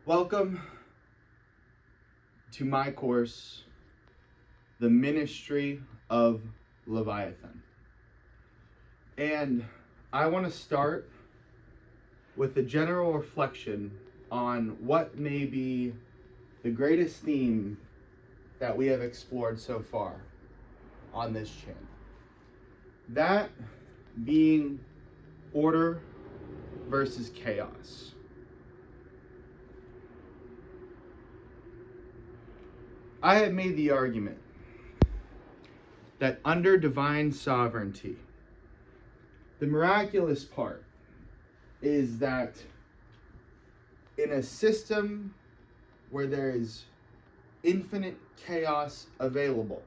Welcome to my course, The Ministry of Leviathan. And I want to start with a general reflection on what may be the greatest theme that we have explored so far on this channel. That being order versus chaos. I have made the argument that under divine sovereignty, the miraculous part is that in a system where there is infinite chaos available,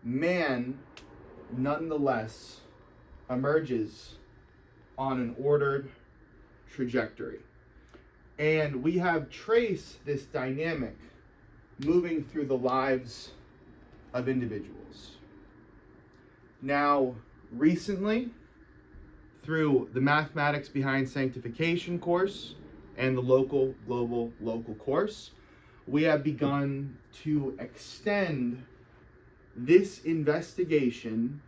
man nonetheless emerges on an ordered trajectory. And we have traced this dynamic moving through the lives of individuals. Now, recently, through the Mathematics Behind Sanctification course and the Local, Global, Local course, we have begun to extend this investigation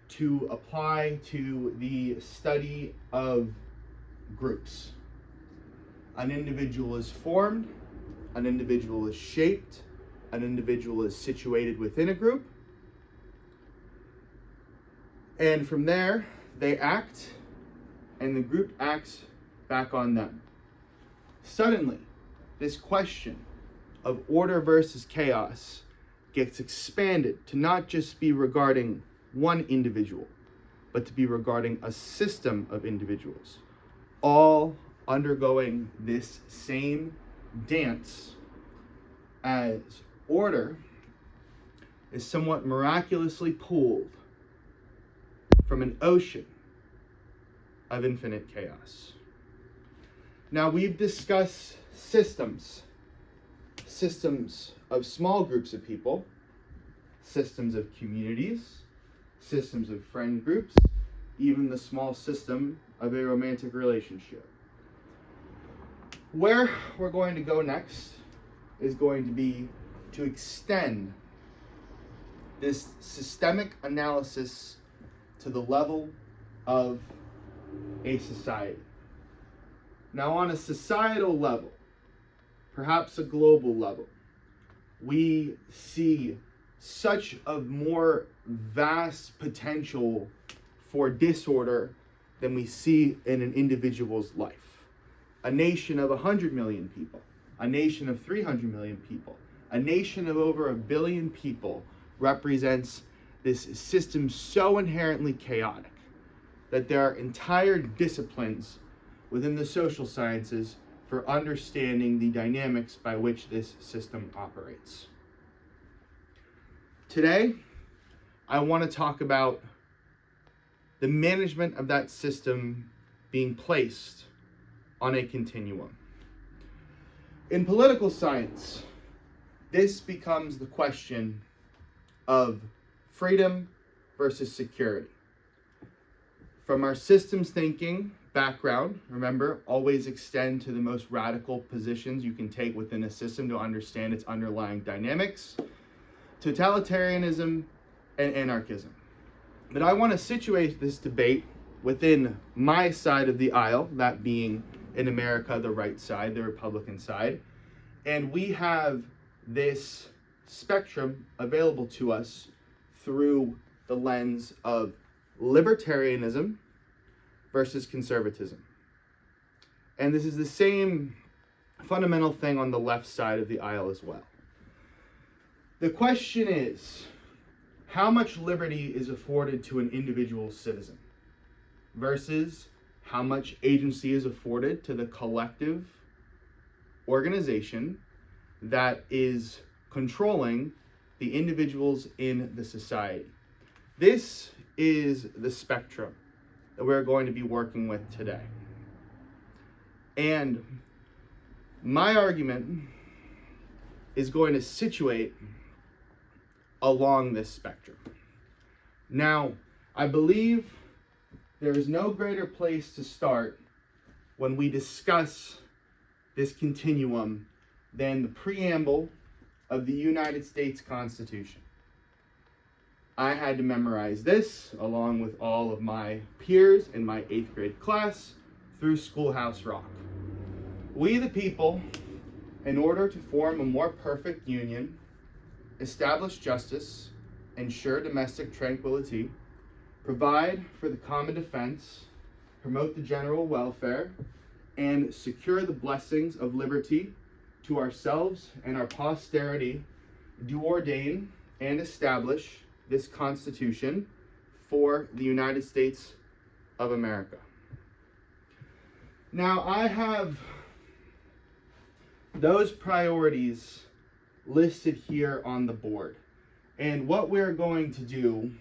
to apply to the study of groups. An individual is formed, an individual is shaped, an individual is situated within a group, and from there they act, and the group acts back on them. Suddenly, this question of order versus chaos gets expanded to not just be regarding one individual, but to be regarding a system of individuals, all undergoing this same dance, as order is somewhat miraculously pulled from an ocean of infinite chaos. Now, we've discussed systems of small groups of people, systems of communities, systems of friend groups, even the small system of a romantic relationship. Where we're going to go next is going to be to extend this systemic analysis to the level of a society. Now, on a societal level, perhaps a global level, we see such a more vast potential for disorder than we see in an individual's life. A nation of 100 million people, a nation of 300 million people, a nation of over 1 billion people represents this system so inherently chaotic that there are entire disciplines within the social sciences for understanding the dynamics by which this system operates. Today, I want to talk about the management of that system being placed on a continuum. In political science, this becomes the question of freedom versus security. From our systems thinking background, remember, always extend to the most radical positions you can take within a system to understand its underlying dynamics, totalitarianism and anarchism. But I want to situate this debate within my side of the aisle, that being in America, the right side, the Republican side. And we have this spectrum available to us through the lens of libertarianism versus conservatism. And this is the same fundamental thing on the left side of the aisle as well. The question is, how much liberty is afforded to an individual citizen versus how much agency is afforded to the collective organization that is controlling the individuals in the society. This is the spectrum that we're going to be working with today. And my argument is going to situate along this spectrum. Now, I believe there is no greater place to start when we discuss this continuum than the preamble of the United States Constitution. I had to memorize this along with all of my peers in my 8th grade class through Schoolhouse Rock. We the people, in order to form a more perfect union, establish justice, ensure domestic tranquility, provide for the common defense, promote the general welfare, and secure the blessings of liberty to ourselves and our posterity, do ordain and establish this Constitution for the United States of America. Now, I have those priorities listed here on the board. And what we're going to do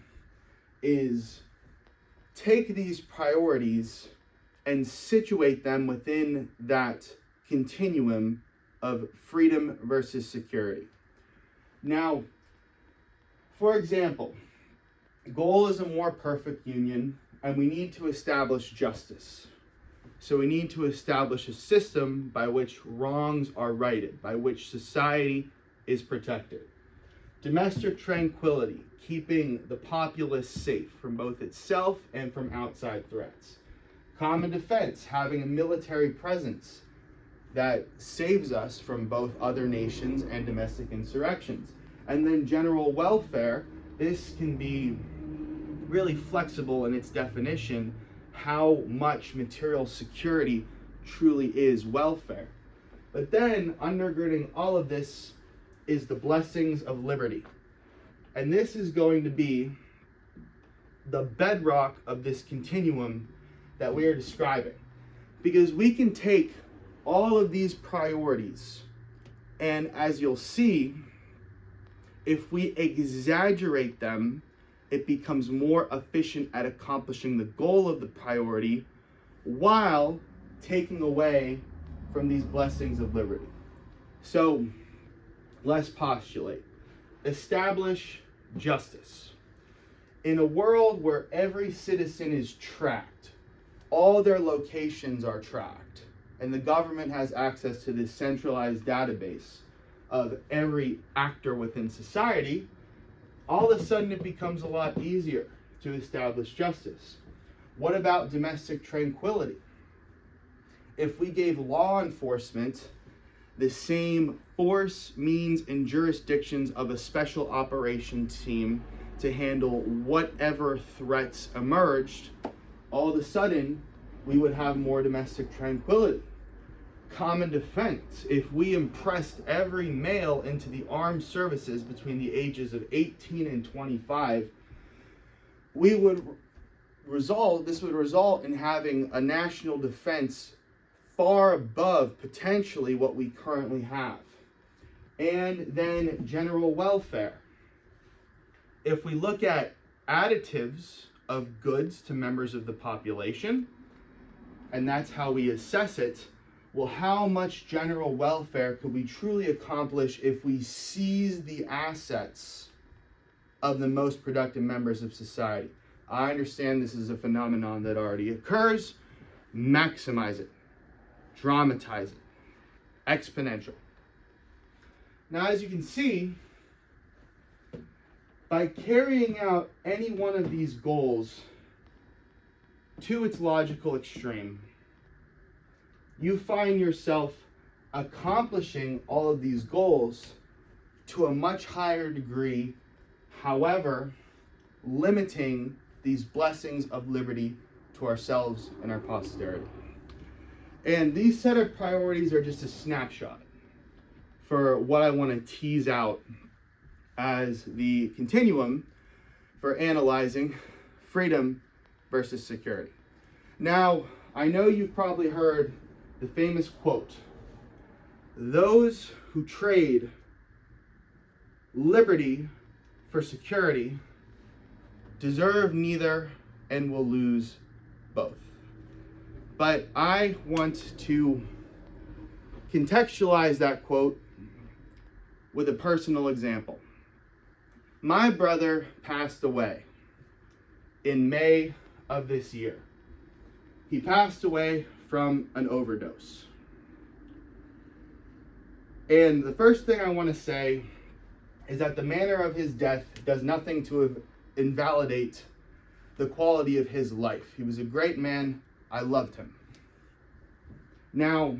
is take these priorities and situate them within that continuum of freedom versus security. Now, for example, goal is a more perfect union, and we need to establish justice. So we need to establish a system by which wrongs are righted, by which society is protected. Domestic tranquility, keeping the populace safe from both itself and from outside threats. Common defense, having a military presence that saves us from both other nations and domestic insurrections. And then general welfare, this can be really flexible in its definition, how much material security truly is welfare. But then undergirding all of this is the blessings of liberty. And this is going to be the bedrock of this continuum that we are describing. Because we can take all of these priorities, and as you'll see, if we exaggerate them, it becomes more efficient at accomplishing the goal of the priority while taking away from these blessings of liberty. So let's postulate. Establish justice. In a world where every citizen is tracked, all their locations are tracked, and the government has access to this centralized database of every actor within society, all of a sudden it becomes a lot easier to establish justice. What about domestic tranquility? If we gave law enforcement the same force, means, and jurisdictions of a special operations team to handle whatever threats emerged, all of a sudden we would have more domestic tranquility. Common defense. If we impressed every male into the armed services between the ages of 18 and 25, this would result in having a national defense far above potentially what we currently have. And then general welfare. If we look at additives of goods to members of the population, and that's how we assess it, well, how much general welfare could we truly accomplish if we seize the assets of the most productive members of society? I understand this is a phenomenon that already occurs. Maximize it. Dramatize it. Exponential. Now, as you can see, by carrying out any one of these goals to its logical extreme, you find yourself accomplishing all of these goals to a much higher degree, however, limiting these blessings of liberty to ourselves and our posterity. And these set of priorities are just a snapshot for what I want to tease out as the continuum for analyzing freedom versus security. Now, I know you've probably heard the famous quote, "Those who trade liberty for security deserve neither and will lose both." But I want to contextualize that quote with a personal example. My brother passed away in May of this year. He passed away from an overdose. And the first thing I want to say is that the manner of his death does nothing to invalidate the quality of his life. He was a great man. I loved him. Now,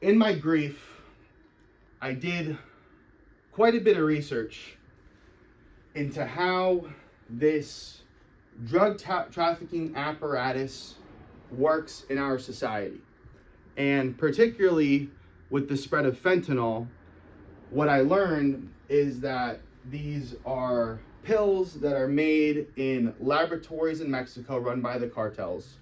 in my grief, I did quite a bit of research into how this drug trafficking apparatus works in our society. And particularly with the spread of fentanyl, what I learned is that these are pills that are made in laboratories in Mexico run by the cartels.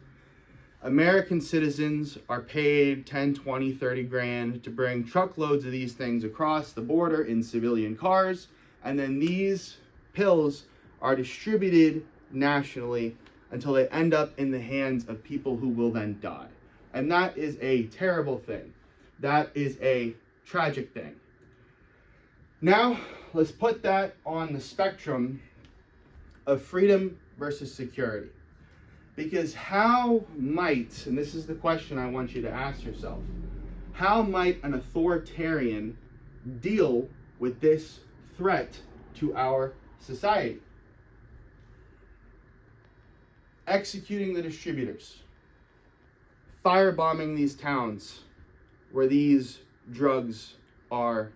American citizens are paid 10, 20, 30 grand to bring truckloads of these things across the border in civilian cars, and then these pills are distributed nationally until they end up in the hands of people who will then die. And that is a terrible thing. That is a tragic thing. Now, let's put that on the spectrum of freedom versus security. Because how might, and this is the question I want you to ask yourself, how might an authoritarian deal with this threat to our society? Executing the distributors, firebombing these towns where these drugs are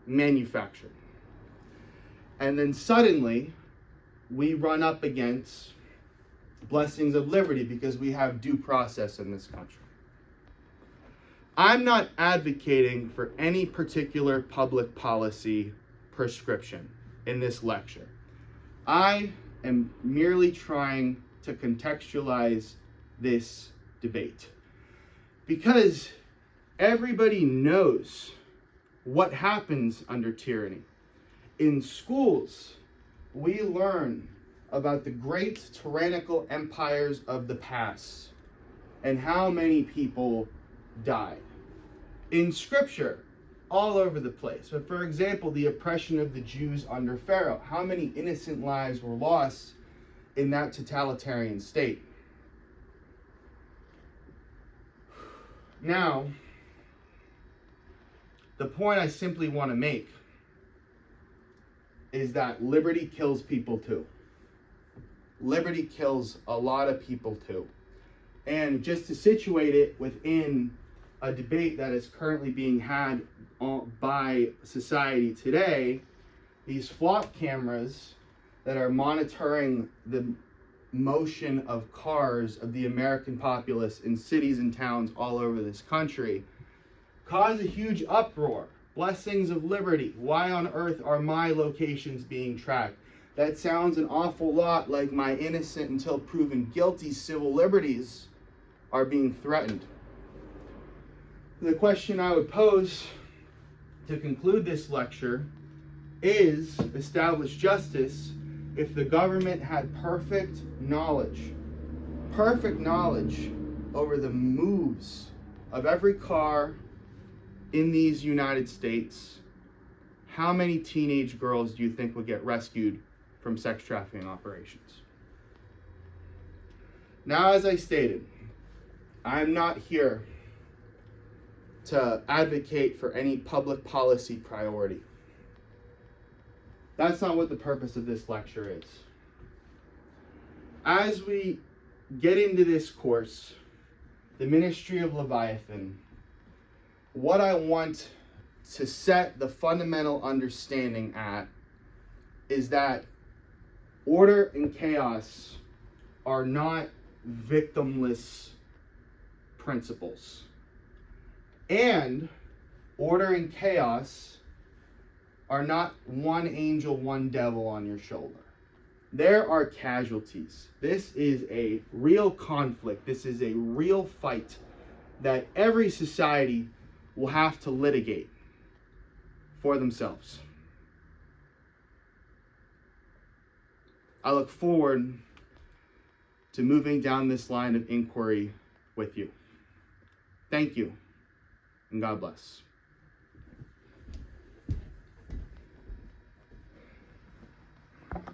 manufactured. And then suddenly, we run up against blessings of liberty because we have due process in this country. I'm not advocating for any particular public policy prescription in this lecture. I am merely trying to contextualize this debate because everybody knows what happens under tyranny. In schools, we learn about the great tyrannical empires of the past and how many people died. In scripture, all over the place. But for example, the oppression of the Jews under Pharaoh, how many innocent lives were lost in that totalitarian state? Now, the point I simply want to make is that liberty kills people too. Liberty kills a lot of people too. And just to situate it within a debate that is currently being had by society today, these flock cameras that are monitoring the motion of cars of the American populace in cities and towns all over this country cause a huge uproar. Blessings of liberty. Why on earth are my locations being tracked? That sounds an awful lot like my innocent until proven guilty civil liberties are being threatened. The question I would pose to conclude this lecture is establish justice if the government had perfect knowledge over the moves of every car in these United States. How many teenage girls do you think would get rescued from sex trafficking operations? Now, as I stated, I'm not here to advocate for any public policy priority. That's not what the purpose of this lecture is. As we get into this course, the Ministry of Leviathan, what I want to set the fundamental understanding at is that order and chaos are not victimless principles. And order and chaos are not one angel, one devil on your shoulder. There are casualties. This is a real conflict. This is a real fight that every society will have to litigate for themselves. I look forward to moving down this line of inquiry with you. Thank you, and God bless.